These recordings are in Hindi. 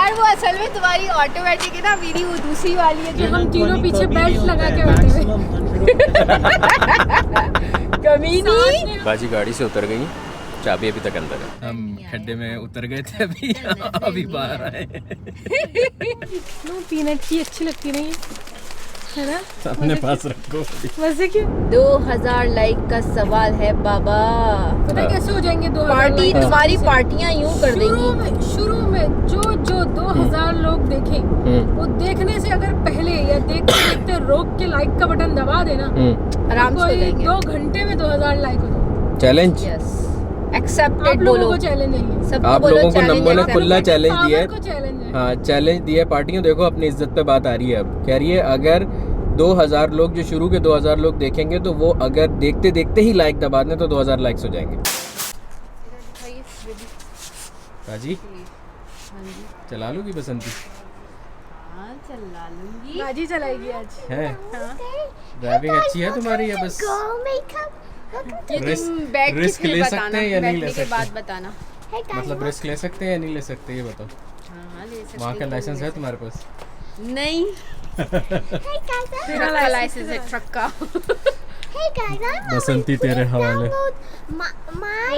यार वो असल में तुम्हारी ऑटोमेटिक है ना, मेरी वो दूसरी वाली है जो हम तीनों पीछे बेल्ट लगा के बैठे हुए। कमीनी। बाजी गाड़ी से उतर गई, चाबी अभी तक अंदर है। हम खड्डे में उतर गए थे अभी अभी बाहर आए। पीनट की अच्छी लगती नहीं है ना, अपने पास रखो। वैसे क्यों 2000 लाइक का सवाल है बाबा। पता है कैसे हो जाएंगे 2000 पार्टी? तुम्हारी पार्टियां यूं कर देंगी। शुरू में जो 2000 लोग देखें, वो देखने से अगर पहले या देखते देखते रोक के लाइक का बटन दबा देना, आराम से हो जाएंगे। 2 घंटे में 2000 लाइक हो जाएंगे। चैलेंज एक्सेप्टेड बोलो। चैलेंज है, आप लोगों को नंबर ने खुला चैलेंज दिया है। हाँ चैलेंज दिया है पार्टियों। देखो अपनी इज्जत पे बात आ रही है। अब कह रही है अगर 2000 लोग, जो शुरू के 2000 लोग देखेंगे, तो वो अगर देखते देखते ही लाइक दबा दें तो 2000 लाइक्स हो जाएंगे। बाजी चला लूंगी बसंती? हाँ चला लूंगी। बाजी चलाएगी आज है। ड्राइविंग अच्छी है तुम्हारी या बस रिस्क ले सकते हैं या नहीं ले सकते? बात बताना, मतलब रिस्क ले सकते हैं या नहीं ले सकते, ये बताओ। हाँ ले सकते। वहाँ का लाइसेंस है तुम्हारे पास? नहीं। मेरा लाइसेंस है ट्रक का। बसंती तेरे हवाले।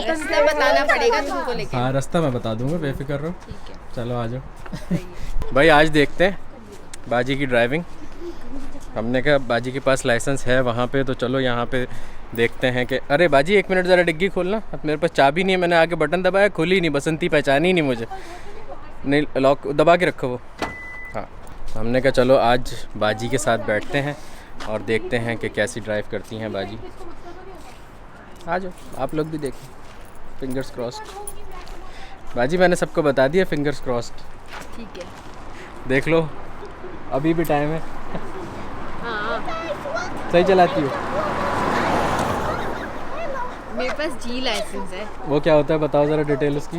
रास्ता बताना पड़ेगा तुमको लेके। हाँ रास्ता मैं बता दूंगा, बेफिक्र रहो। ठीक है चलो आ जाओ। भाई आज देखते हैं बाजी की ड्राइविंग। हमने कहा बाजी के पास लाइसेंस है वहाँ पे, तो चलो यहाँ पे देखते हैं कि अरे बाजी 1 मिनट ज़रा डिग्गी खोलना। अब मेरे पास चाबी नहीं है, मैंने आगे बटन दबाया, खुली नहीं। बसंती पहचानी नहीं मुझे। नहीं लॉक दबा के रखो वो। हाँ हमने कहा चलो आज बाजी के साथ बैठते हैं और देखते हैं कि कैसी ड्राइव करती हैं बाजी। आ जाओ आप लोग भी देखें। Fingers crossed. बाजी मैंने सबको बता दिया, फिंगर्स क्रॉस्ड। ठीक है देख लो, अभी भी टाइम है। हाँ सही चलाती हो? मेरे पास जी लाइसेंस है। वो क्या होता है बताओ ज़रा डिटेल उसकी।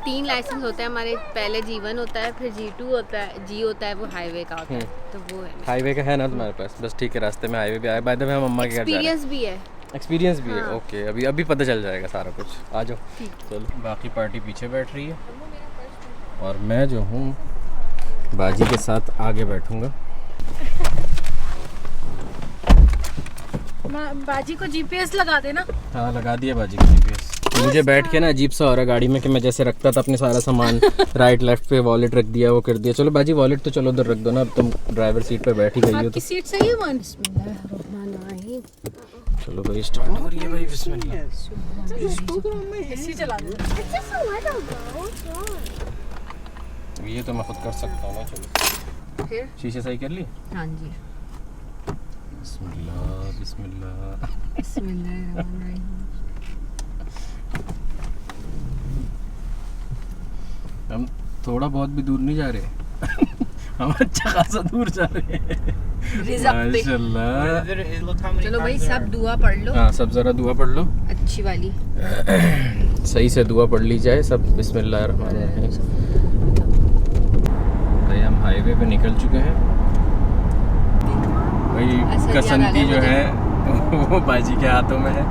3 लाइसेंस होते हैं हमारे। पहले G1 होता है, फिर G2 होता है, G होता है वो हाईवे का होता है। तो वो है हाईवे का है ना तुम्हारे पास? बस ठीक है, रास्ते में हाईवे भी आया। बाय द वे हम अम्मा के घर जा रहे हैं। एक्सपीरियंस भी है। एक्सपीरियंस भी है ओके। अभी पता चल जाएगा सारा कुछ। आ जाओ चलो। बाकी पार्टी पीछे बैठ रही है और मैं जो हूँ बाजी के साथ आगे बैठूंगा। बाजी को जीपीएस लगा देना। हाँ लगा दिया बाजी को जीपीएस। मुझे बैठ के ना अजीब सा हो रहा है गाड़ी में कि मैं जैसे रखता था अपने सारा सामान राइट लेफ्ट पे, वॉलेट रख दिया, वो कर दिया। चलो बाजी वॉलेट तो चलो उधर रख दो ना, अब तुम ड्राइवर सीट पे बैठ ही गई हो तो। सीट सही है मान। चलो भाई स्टार्ट हो रही है भाई, बिस्मिल्लाह। ऐसे चला दो। ये तो मैं खुद कर सकता हूँ ना। चलो फिर शीशे सही कर ली? हाँ जी। बिस्मिल्लाह बिस्मिल्लाह बिस्मिल्लाह। हम थोड़ा बहुत भी दूर नहीं जा रहे। हम अच्छा खासा दूर जा रहे हैं माशाल्लाह। चलो भाई सब दुआ पढ़ लो। हाँ सब जरा दुआ पढ़ लो अच्छी वाली। सही से दुआ पढ़ ली जाए सब। बिस्मिल्लाह रहमान रहीम। भाई हम हाईवे पे निकल चुके हैं भाई। कसंती जो है वो बाजी के हाथों में है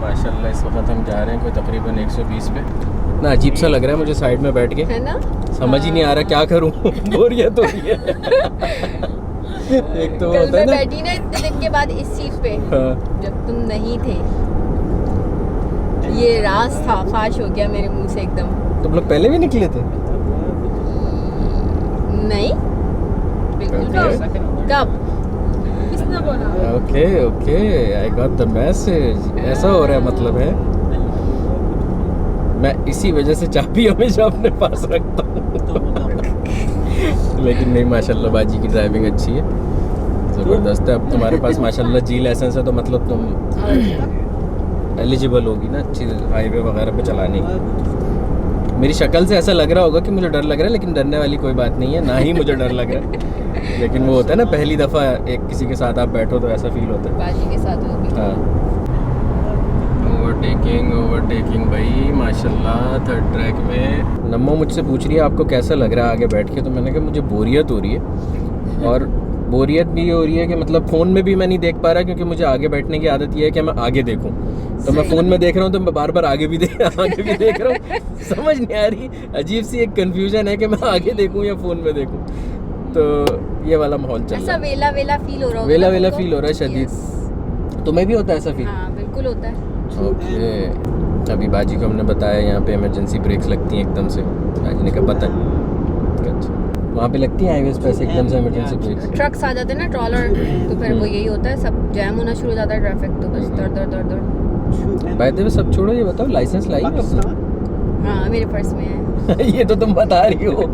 माशाल्लाह। इस वक्त हम जा रहे हैं कोई तकरीबन 120 पे। इतना अजीब सा लग रहा है मुझे साइड में बैठ के, है ना? समझ ही नहीं आ रहा क्या करूं। बोरियत हो रही है। एक तो होता है ना, बैठी ना इतने दिन के बाद इस सीट पे। हाँ। जब तुम नहीं थे ये राज था, फाश हो गया मेरे मुंह से एकदम। तुम लोग पहले भी निकले थे? नहीं बिल्कुल। कब? किसने बोला? Okay okay I got the message. ऐसा हो रहा है मतलब है। मैं इसी वजह से चाबी हमेशा अपने पास रखता हूँ। लेकिन नहीं माशाल्लाह बाजी की ड्राइविंग अच्छी है, ज़बरदस्त है। अब तुम्हारे पास माशाल्लाह जी लाइसेंस है तो मतलब तुम एलिजिबल होगी ना अच्छी हाईवे वगैरह पे चलाने की। मेरी शक्ल से ऐसा लग रहा होगा कि मुझे डर लग रहा है, लेकिन डरने वाली कोई बात नहीं है, ना ही मुझे डर लग रहा है। लेकिन वो होता है ना पहली दफ़ा एक किसी के साथ आप बैठो तो ऐसा फील होता है। बाजी के साथ वो भी। हाँ ओवरटेकिंग भाई माशाल्लाह। थर्ड ट्रैक में नम्मो मुझसे पूछ रही है आपको कैसा लग रहा है आगे बैठ के, तो मैंने कहा मुझे बोरियत हो रही है और बोरियत भी हो रही है कि मतलब फ़ोन में भी मैं नहीं देख पा रहा क्योंकि मुझे आगे बैठने की आदत ये है कि मैं आगे देखूं। तो मैं फ़ोन में देख रहा हूँ तो मैं बार बार आगे भी देख रहा हूँ। समझ नहीं आ रही, अजीब सी एक कन्फ्यूजन है कि मैं आगे देखूं या फ़ोन में देखूं। तो ये वाला माहौल चल रहा है। वेला वेला फील हो रहा है, वेला फील हो रहा है शदीद। तुम्हें भी होता है ऐसा फील? हाँ बिल्कुल होता है। ओके, अभी बाजी को हमने बताया यहाँ पे इमरजेंसी ब्रेक्स लगती हैं एकदम से। बाजी ने कहा पता नहीं, अच्छा वहाँ पे लगती है हाईवेज पे ऐसे एकदम से इमरजेंसी ब्रेक्स। ट्रक्स आ जाते हैं ना, ट्रॉलर, तो फिर वो यही होता है, सब जैम होना शुरू हो जाता है ट्रैफिक, तो बस दर। बाय द वे सब छोड़ो, ये बताओ लाइसेंस लाई है अपना? हाँ मेरे पर्स में है। ये तो तुम बता रही हो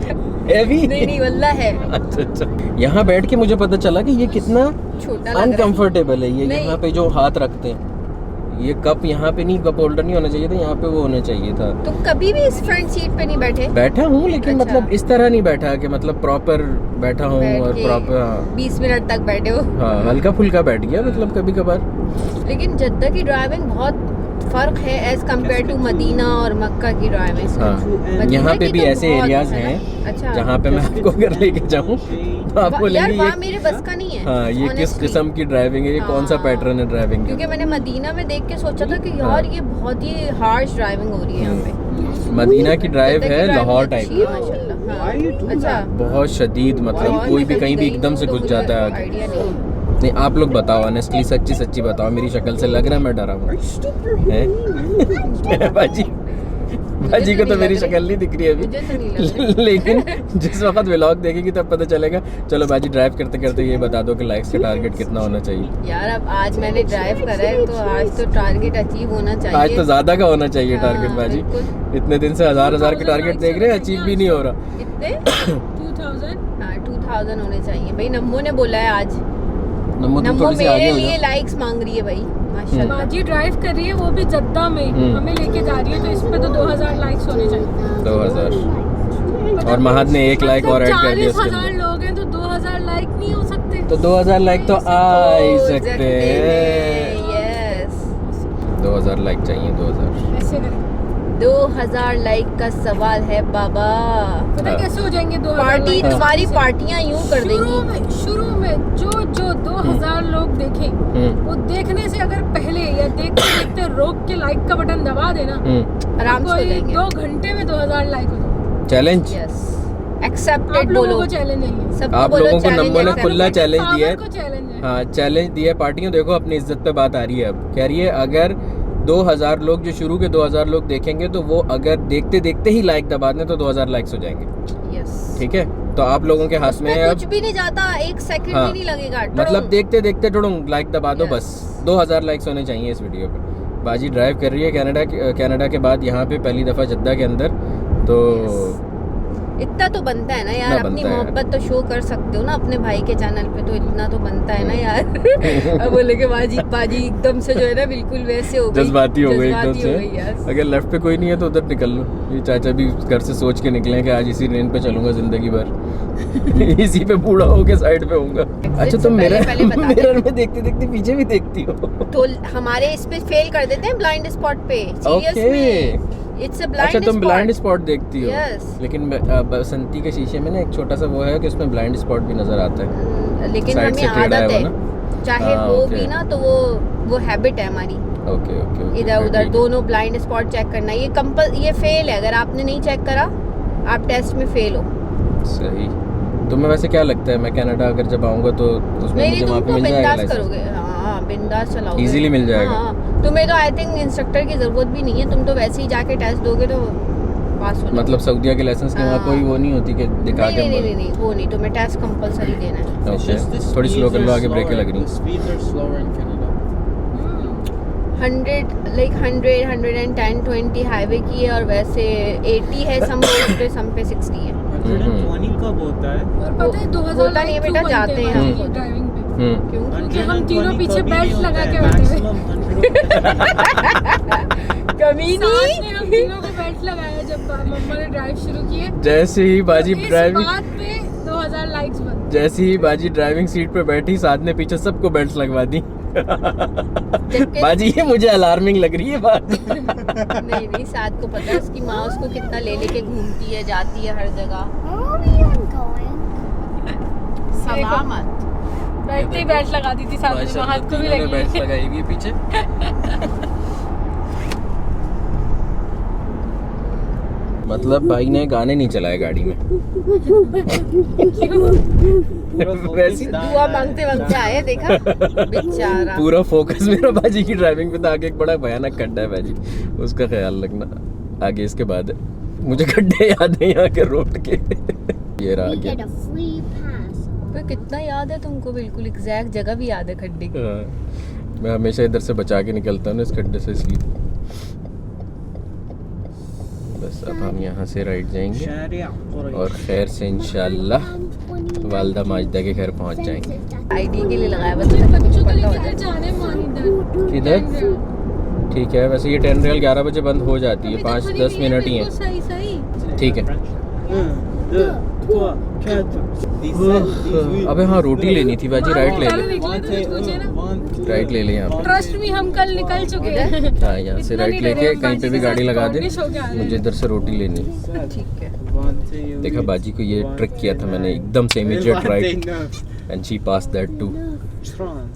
हैवी। नहीं वल्ला है। अच्छा, यहाँ बैठ के मुझे पता चला कि ये कितना छोटा अनकंफर्टेबल है। ये यहाँ पे जो हाथ रखते हैं, ये कप यहाँ पे नहीं, कप होल्डर नहीं होना चाहिए था, यहाँ पे वो होना चाहिए था। तो कभी भी इस फ्रंट सीट पे नहीं बैठे? बैठा हूँ लेकिन मतलब इस तरह नहीं बैठा कि मतलब प्रॉपर बैठा हूँ और प्रॉपर 20 मिनट तक बैठे हो। हाँ, हल्का फुल्का बैठ गया मतलब कभी कभार। लेकिन जद्दा की ड्राइविंग बहुत फर्क है एज कम्पेयर टू मदीना और मक्का की ड्राइविंग। हाँ, यहाँ पे भी ऐसे एरियाज हैं अच्छा, जहाँ पे मैं आपको अगर लेके जाऊँ तो आप बोलेंगे यार मेरे बस का नहीं है। हाँ, ये किस किस्म की ड्राइविंग है, ये कौन सा पैटर्न है ड्राइविंग का? क्योंकि मैंने मदीना में देख के सोचा था कि यार ये बहुत ही हार्श ड्राइविंग हो रही है यहाँ पे। मदीना की ड्राइव है लाहौर टाइप, माशाल्लाह। अच्छा, बहुत शदीद, मतलब कोई भी कहीं भी एकदम से घुस जाता है आगे। आइडिया नहीं। नहीं, आप लोग बताओ ऑनेस्टली, सच्ची बताओ, मेरी शक्ल से लग रहा है मैं डरा हूँ? बाजी को तो मेरी शक्ल नहीं दिख रही अभी, लेकिन जिस वक्त व्लॉग देखेगी तब पता चलेगा। चलो बाजी, ड्राइव करते करते ये बता दो कि लाइक्स का टारगेट कितना होना चाहिए? यार अब आज मैंने ड्राइव करा है तो आज तो टारगेट अचीव होना चाहिए। आज तो ज्यादा का होना चाहिए टारगेट बाजी। इतने दिन से हजार के टारगेट देख रहे हैं, अचीव भी नहीं हो रहा। कितने? 2000 होने चाहिए भाई। नम्मो ने बोला है आज, नम्मो मेरे लिए लाइक्स मांग रही है भाई माशाल्लाह। बाजी ड्राइव कर रही है, वो भी जद्दा में हमें लेके जा रही है, तो इस पे तो 2000 लाइक्स होने चाहिए। 2000 और महद ने 1 लाइक और ऐड कर दिया। 40,000 लोग हैं तो 2000 लाइक नहीं हो सकते? तो 2000 लाइक तो आ ही सकते हैं। यस, 2000 लाइक चाहिए। 2000 ऐसे करें। 2000 लाइक का सवाल है बाबा। पता कैसे हो जाएंगे 2000 पार्टी? तुम्हारी पार्टियां यूं कर देंगी। शुरू में जो 2000 लोग देखें, वो देखने से अगर पहले या देखते देखते रोक के लाइक का बटन दबा देना, आराम से हो जाएंगे। 2 घंटे में 2000 लाइक हो जाएंगे। चैलेंज यस, एक्सेप्टेड आप लोगों बोलो। को चैलेंज है, सबको आप बोलो लोगों को challenge नम्बो ने accept। खुला चैलेंज दिया है। चैलेंज है। हाँ, चैलेंज दिया है पार्टियों। देखो अपनी इज्जत पे बात आ रही है अब। कह रही है अगर 2000 लोग, जो शुरू के 2000 लोग देखेंगे, तो वो अगर देखते देखते ही लाइक दबा दें तो 2000 लाइक्स हो जाएंगे। यस, ठीक है, तो आप लोगों के हाथ में है अब। कुछ भी नहीं जाता, 1 सेकंड भी नहीं लगेगा। मतलब देखते देखते टुडुंग लाइक दबा दो, बस 2000 लाइक्स होने चाहिए इस वीडियो पे। बाजी ड्राइव कर रही है कनाडा के बाद यहाँ पे पहली दफ़ा जद्दा के अंदर, तो इतना तो बनता है ना यार, अपनी मोहब्बत तो शो कर सकते हो ना अपने भाई के चैनल पे, तो इतना तो बनता है ना यार। अब बोले कि बाजी एकदम से जो है ना बिल्कुल वैसे हो गई, जज्बाती हो गई एकदम से। yes। अगर लेफ्ट पे कोई नहीं है तो उधर निकल लो। ये चाचा भी घर से सोच के निकले कि आज इसी लेन पे चलूंगा जिंदगी भर। इसी पे बूढ़ा होके साइड पे होऊंगा। अच्छा, तुम मिरर में देखते देखते पीछे भी देखती हो? तो हमारे इस पे फेल कर देते हैं ब्लाइंड स्पॉट पे। Seriously it's a blind spot. अच्छा, तुम ब्लाइंड स्पॉट देखती हो? Yes। लेकिन बसंती के शीशे में ना एक छोटा सा वो है कि उसमें ब्लाइंड स्पॉट भी नजर आता है। लेकिन हमें आदत है, चाहे वो भी ना, तो वो हैबिट है हमारी। ओके इधर उधर दोनों ब्लाइंड स्पॉट चेक करना, ये फेल है। अगर आपने नहीं चेक करा, आप टेस्ट में फेल हो। सही। तुम्हें वैसे क्या लगता है, मैं कनाडा अगर जब आऊंगा तो उसमें मुझे वहाँ पे मिल जाएगा लाइसेंस? करोगे? हाँ, बिंदास चलाओगे, इजीली मिल जाएगा। हाँ, तुम्हें तो आई थिंक इंस्ट्रक्टर की जरूरत भी नहीं है, तुम तो वैसे ही जाके टेस्ट दोगे तो पास हो। मतलब सऊदीया के लाइसेंस के वहाँ कोई वो नहीं होती कि दिखा के? नहीं, वो नहीं, तुम्हें टेस्ट कंपलसरी देना है। ओके, थोड़ी स्लो कर लो, आगे ब्रेकें लग रही। 100 110 20 हाईवे की है, और वैसे 80 है सम रोड पे, सम पे 60 है। 120 कब होता है? और पता है 2000 होता नहीं है बेटा, जाते हैं हम ड्राइविंग पे। क्यों? क्योंकि हम तीनों पीछे बेल्ट लगा के बैठे हुए। कमीनी। हम तीनों को बेल्ट लगाया जब मम्मा ने ड्राइव शुरू की है। जैसे ही बाजी ड्राइविंग, बात पे 2000 लाइक्स बन। जैसे ही बाजी ड्राइविंग सीट पे बैठी, साथ ने पीछे सबको बेल्ट लगवा दी। बाजी ये मुझे अलार्मिंग लग रही है बात। नहीं, साथ को पता है उसकी माँ उसको कितना ले लेके घूमती है, जाती है हर जगह। सलामत। बैठते ही बेल्ट लगा दी थी सामने में, हाथ को भी लगी बेल्ट लगाई हुई है पीछे। मतलब भाई ने गाने नहीं चलाए गाड़ी में। वैसे दुआ मांगते मांगते आए, देखा बेचारा। पूरा फोकस मेरा बाजी की ड्राइविंग पे था। आगे एक बड़ा भयानक खड्डा है बाजी, उसका ख्याल रखना आगे। इसके बाद मुझे खड्डे याद है यहाँ के रोड के। ये रहा आगे। पर कितना याद है तुमको, बिल्कुल एग्जैक्ट जगह भी याद है खड्डे की। मैं हमेशा इधर से बचा के निकलता हूँ ना इस खड्डे से, इसलिए। बस अब हम यहाँ से राइट जाएंगे और खैर से इंशाल्लाह वालदा माजदा के घर पहुँच जाएंगे। आईडी के लिए लगाया बस, बच्चों को लेकर जाने मान किधर? ठीक है, वैसे ये 10 रियल 11 बजे बंद हो जाती है, 5-10 मिनट ही है। सही सही। ठीक है। अबे हाँ, रोटी लेनी थी बाजी, राइट ले ले। राइट ले ले यहाँ पे। ट्रस्ट में हम कल निकल चुके हैं। हाँ, यहाँ से राइट लेके कहीं पे भी गाड़ी लगा दे, मुझे इधर से रोटी लेनी। ठीक है। देखा बाजी को ये ट्रिक किया था मैंने, एकदम से immediate right and she pass that too.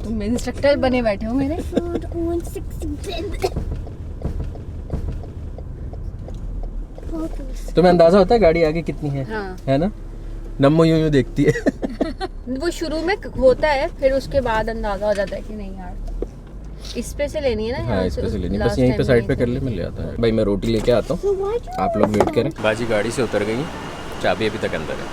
तुम इंस्ट्रक्टर बने बैठे हो मेरे। तुम्हें अंदाजा होता है गाड़ी आगे कितनी है? हाँ। है ना, नम्मो यूं यूं देखती है। वो शुरू में होता है, फिर उसके बाद अंदाजा हो जाता है कि नहीं यार इस पे से लेनी है ना। हाँ, इस पे से लेनी, बस यहीं पे साइड पे कर ले, मैं ले आता हूँ। भाई मैं रोटी लेके आता हूँ, आप लोग वेट करें। बाजी गाड़ी से उतर गई, चाबी अभी तक अंदर है।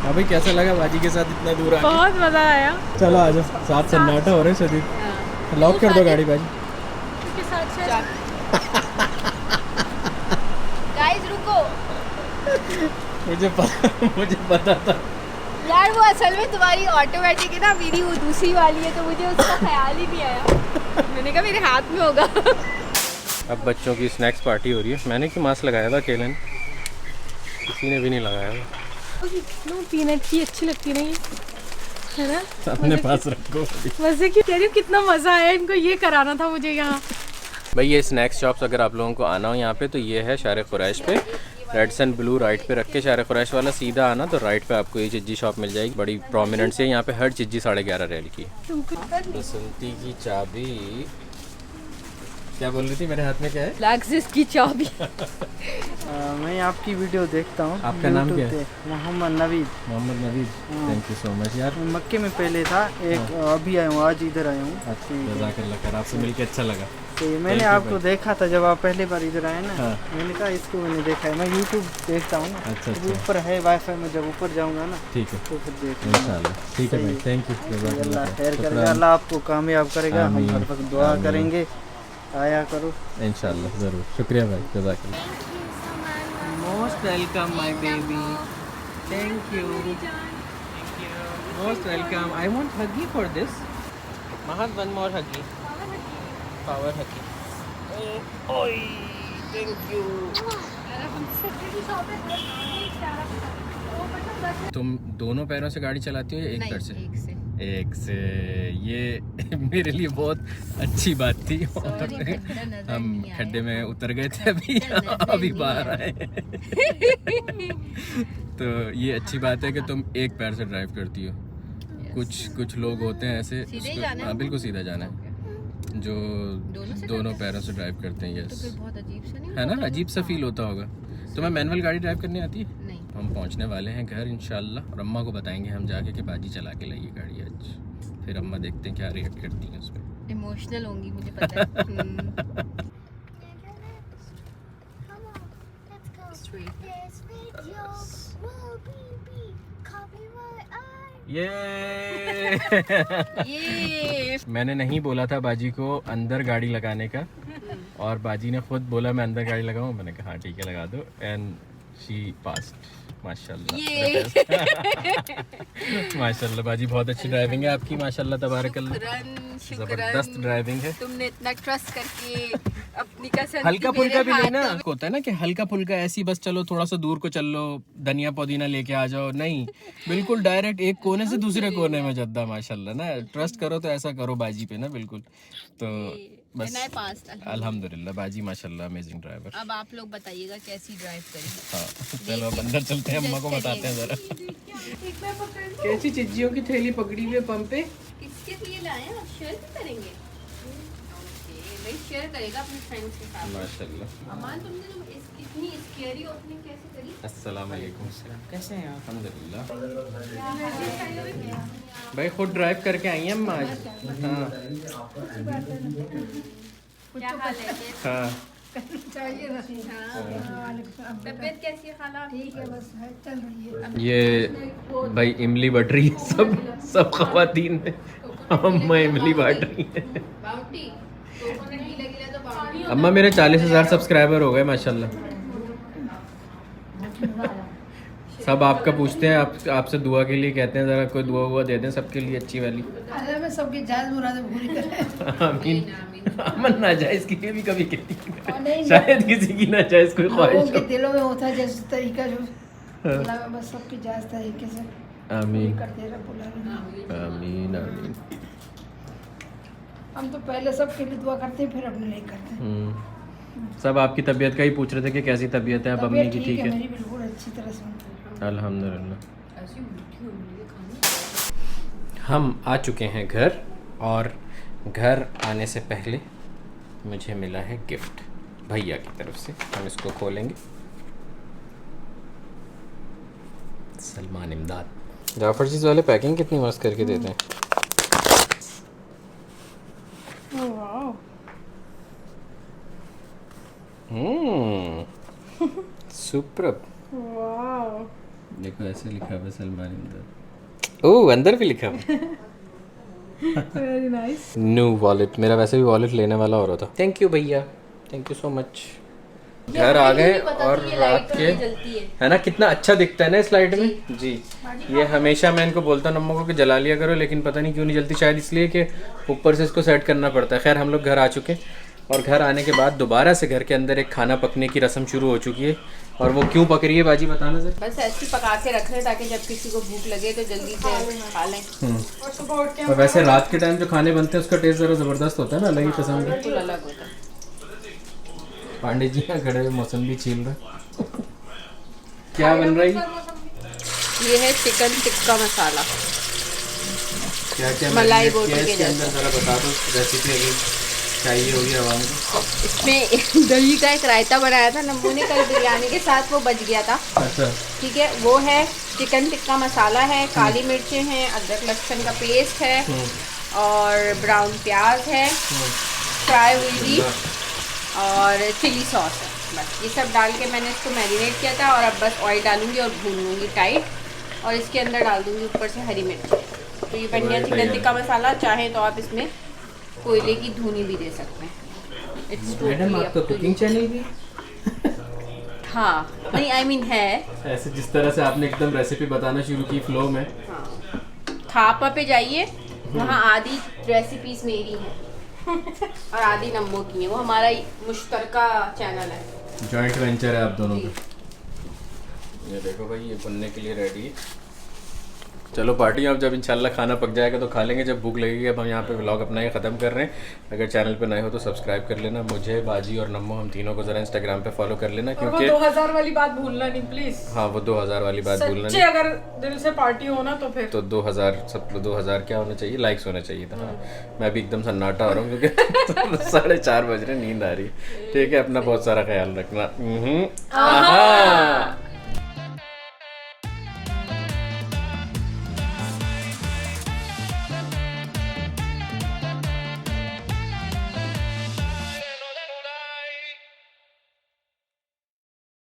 अभी कैसा लगा बाजी के साथ इतना दूर आके? बहुत मजा आया। चलो आ जाओ, साथ सन्नाटा हो रहा है शदीद। लॉक कर दो गाड़ी बाजी। गाइस रुको, मुझे पता था यार वो असल में तुम्हारी ऑटोमेटिक है ना, मेरी वो दूसरी वाली है, तो मुझे उसका ख्याल ही नहीं आया। मैंने कहा मेरे हाथ में होगा। अब बच्चों की स्नैक्स पार्टी हो रही है। मैंने क्यों मास्क लगाया था अकेले ने, किसी ने भी नहीं लगाया था। पीनट की अच्छी लगती नहीं है ना, अपने पास रखो। मजे की कह रही हूँ, कितना मजा आया। इनको ये कराना था मुझे यहाँ। भाई ये स्नैक्स शॉप्स अगर आप लोगों को आना हो यहाँ पे, तो ये है शारे खुरैश पे, रेड्स एंड ब्लू राइट पे रख के शारे खुरैश वाला सीधा आना, तो राइट पे आपको ये चिज्जी शॉप मिल जाएगी। बड़ी प्रोमिनेंट से यहाँ पे हर चिज्जी 11.5 रियल की। बसंती की चाबी क्या बोल रही थी? मेरे हाथ में क्या है? लैक्सिस की चाबी। मैं आपकी वीडियो देखता हूँ। आपका नाम क्या है? Mohammad Naveed. Mohammad Naveed, thank you so much यार। मैं मक्के में पहले था, एक अभी आया हूँ, आज इधर आया हूँ। जज़ाकल्लाह खैर, आपसे मिलके अच्छा लगा। तो मैंने आपको देखा था जब आप पहले बार इधर आए ना। मैंने कहा इसको मैंने देखा है, मैं यूट्यूब देखता हूँ ना। अच्छा, तो ऊपर है वाईफाई में, जब ऊपर जाऊँगा ना ठीक है तो फिर देखूँगा। इंशाल्लाह। ठीक है भाई, थैंक यू। अल्लाह खैर करेगा, अल्लाह आपको कामयाब करेगा। हम हर वक्त दुआ करेंगे, आया करो इंशाल्लाह, ज़रूर। शुक्रिया भाई, जज़ाकल्लाह। Most welcome my baby, thank you, most welcome. I want huggy for this. Mahad one more huggy, power हगी। ओए थैंक यू। तुम दोनों पैरों से गाड़ी चलाती हो या एक पैर से? एक से। ये मेरे लिए बहुत अच्छी बात थी। और हम खड्डे में उतर गए थे अभी बाहर आए। तो ये अच्छी बात है कि तुम एक पैर से ड्राइव करती हो। कुछ लोग होते हैं ऐसे, हाँ बिल्कुल सीधा जाना है, जो दोनों पैरों से ड्राइव करते हैं। यस, तो बहुत अजीब सा नहीं है ना, अजीब सा फील होता होगा। तुम्हें मैनुअल गाड़ी ड्राइव करनी आती है? नहीं। हम पहुंचने वाले हैं घर इंशाल्लाह, और अम्मा को बताएंगे हम जाके कि बाजी चला के लाइए गाड़ी आज। फिर अम्मा देखते हैं क्या रिएक्ट करती हैं उस पर। इमोशनल होंगी मुझे पता है। ये मैंने नहीं बोला था बाजी को अंदर गाड़ी लगाने का, और बाजी ने खुद बोला मैं अंदर गाड़ी लगाऊं। मैंने कहा हाँ ठीक है लगा दो, एंड शी पास्ड माशाल्लाह। माशाल्लाह बाजी, बहुत अच्छी ड्राइविंग है आपकी माशाल्लाह तबारकल्लाह, जबरदस्त ड्राइविंग है। तुमने इतना ट्रस्ट करके अपनी कसम, हल्का फुल्का भी नहीं ना होता है ना कि हल्का फुल्का ऐसी बस चलो थोड़ा सा दूर को चल लो, धनिया पुदीना लेके आ जाओ, नहीं बिल्कुल डायरेक्ट एक कोने से दूसरे कोने में जद्दा। माशाल्लाह ना, ट्रस्ट करो तो ऐसा करो बाजी पे ना, बिल्कुल। तो बस नए पास अल्हम्दुलिल्लाह बाजी माशाल्लाह अमेजिंग ड्राइवर। अब आप लोग बताइएगा कैसी ड्राइव करें। हाँ चलो अब अंदर चलते हैं, अम्मा को बताते हैं जरा। कैसी चीजियों की थैली पकड़ी हुई है पंप पे? किसके लिए लाए हैं? आप शेयर भी करेंगे? भाई शेयर करेगा अपने फ्रेंड्स के साथ। माशाल्लाह। अमान तुमने जो इतनी स्केरी ओपनिंग कैसे करी? अस्सलाम वालेकुम। कैसे हैं आप? अल्हम्दुलिल्लाह। क्या भाई खुद ड्राइव करके आई हैं अम्मा आज। हाँ हाल है? हाँ तबीयत कैसी है खाला? ठीक है बस चल रही है। ये भाई इमली बट रही है, सब खवातीन है। अम्मा इमली बांट रही है। बाउंटी कोकोनट गीला गीला तो बाउंटी। अम्मा मेरे 40,000 सब्सक्राइबर हो गए माशाल्लाह। सब आपका पूछते हैं, आपसे दुआ के लिए कहते हैं, जरा कोई दुआ हुआ दे दें सबके लिए अच्छी वाली। अल्लाह में सबकी जायज़ मुरादें पूरी करे। आमीन। अमन नाजायज की भी कभी कहती है, शायद किसी की नाजायज कोई ख्वाहिश हो। दिलों में होता है जैसे तरीका जो अल्लाह में बस सबकी जायज़ तरीके से आमीन करते रहे। आमीन आमीन। हम तो पहले सबके लिए दुआ करते हैं फिर अपने लिए करते हैं। सब आपकी तबीयत का ही पूछ रहे थे कि कैसी तबीयत है, अब अम्मी की ठीक है? मेरी बिल्कुल अच्छी तरह से। अल्हम्दुलिल्लाह। हम आ चुके हैं घर, और घर आने से पहले मुझे मिला है गिफ्ट भैया की तरफ से। हम इसको खोलेंगे। सलमान इमदाद जाफर चीज़ वाले पैकिंग कितनी मस्त करके देते हैं। सुपर। देखो ऐसे लिखा हुआ सलमान इमदाद। ओह अंदर भी लिखा हुआ। Very nice. न्यू वॉलेट, मेरा वैसे भी वॉलेट लेने वाला हो रहा था। थैंक यू भैया, थैंक यू सो मच। घर आ गए और रात के है ना, कितना अच्छा दिखता है ना इस लाइट में जी। ये हमेशा मैं इनको बोलता हूँ नम्मा को कि जला लिया करो, लेकिन पता नहीं क्यों नहीं जलती, शायद इसलिए कि ऊपर से इसको सेट करना पड़ता है। खैर हम लोग घर आ चुके, और घर आने के बाद दोबारा से घर के अंदर एक खाना पकने की रस्म शुरू हो चुकी है। और वो क्यों पक रही है बाजी बताना सर? बस ऐसे ही पका के रख रहे ताकि जब किसी को भूख लगे तो जल्दी से खा लें। और वैसे रात के टाइम जो खाने बनते हैं उसका टेस्ट ज़रा ज़बरदस्त होता है ना, अलग ही किस्म का। बिल्कुल अलग होता है। पांडे जी यहाँ खड़े हुए मौसमी छील रहे। क्या बन रही? ये है चिकन टिक्का मसाला। क्या क्या मलाई बोटी के इसके अंदर जरा बता दो रेसिपी, अगर चाहिए होगी आवाम को। इसमें दही का एक रायता बनाया था नम्बू ने कल बिरयानी के साथ, वो बच गया था। अच्छा ठीक है, वो है चिकन टिक्का मसाला है, काली मिर्चें हैं, अदरक लहसुन का पेस्ट है, और ब्राउन प्याज है फ्राई हुई, और चिली सॉस है। बस ये सब डाल के मैंने इसको मैरिनेट किया था, और अब बस ऑयल डालूंगी और भून लूँगी टाइट, और इसके अंदर डाल दूँगी ऊपर से हरी मिर्च। तो ये बन गया चिकन टिक्का मसाला। चाहे तो आप इसमें कोयले की धुनी भी दे सकते हैं। इट्स मैडम आपका कुकिंग चैनल भी? हाँ नहीं आई मीन है ऐसे जिस तरह से आपने एकदम रेसिपी बताना शुरू की फ्लो में। हाँ। थापा पे जाइए, वहाँ आधी रेसिपीज मेरी हैं और आधी नम्मो की है। वो हमारा मुश्तरका चैनल है, जॉइंट वेंचर है आप दोनों का। ये देखो भाई ये बनने के लिए रेडी है। चलो पार्टी, अब जब इंशाल्लाह खाना पक जाएगा तो खा लेंगे जब भूख लगेगी। अब हम यहाँ पे व्लॉग अपना ही ख़त्म कर रहे हैं। अगर चैनल पे नए हो तो सब्सक्राइब कर लेना, मुझे बाजी और नम्मो हम तीनों को ज़रा इंस्टाग्राम पे फॉलो कर लेना, क्योंकि 2000 वाली बात भूलना नहीं प्लीज। हाँ वो 2000 वाली बात भूलना नहीं। अगर दिल से पार्टी हो ना तो फिर तो 2000 सब 2000 क्या होना चाहिए, लाइक्स होना चाहिए था। हाँ मैं भी एकदम सन्नाटा हो रहा हूँ क्योंकि 4:30 बज रहे, नींद आ रही है। ठीक है, अपना बहुत सारा ख्याल रखना।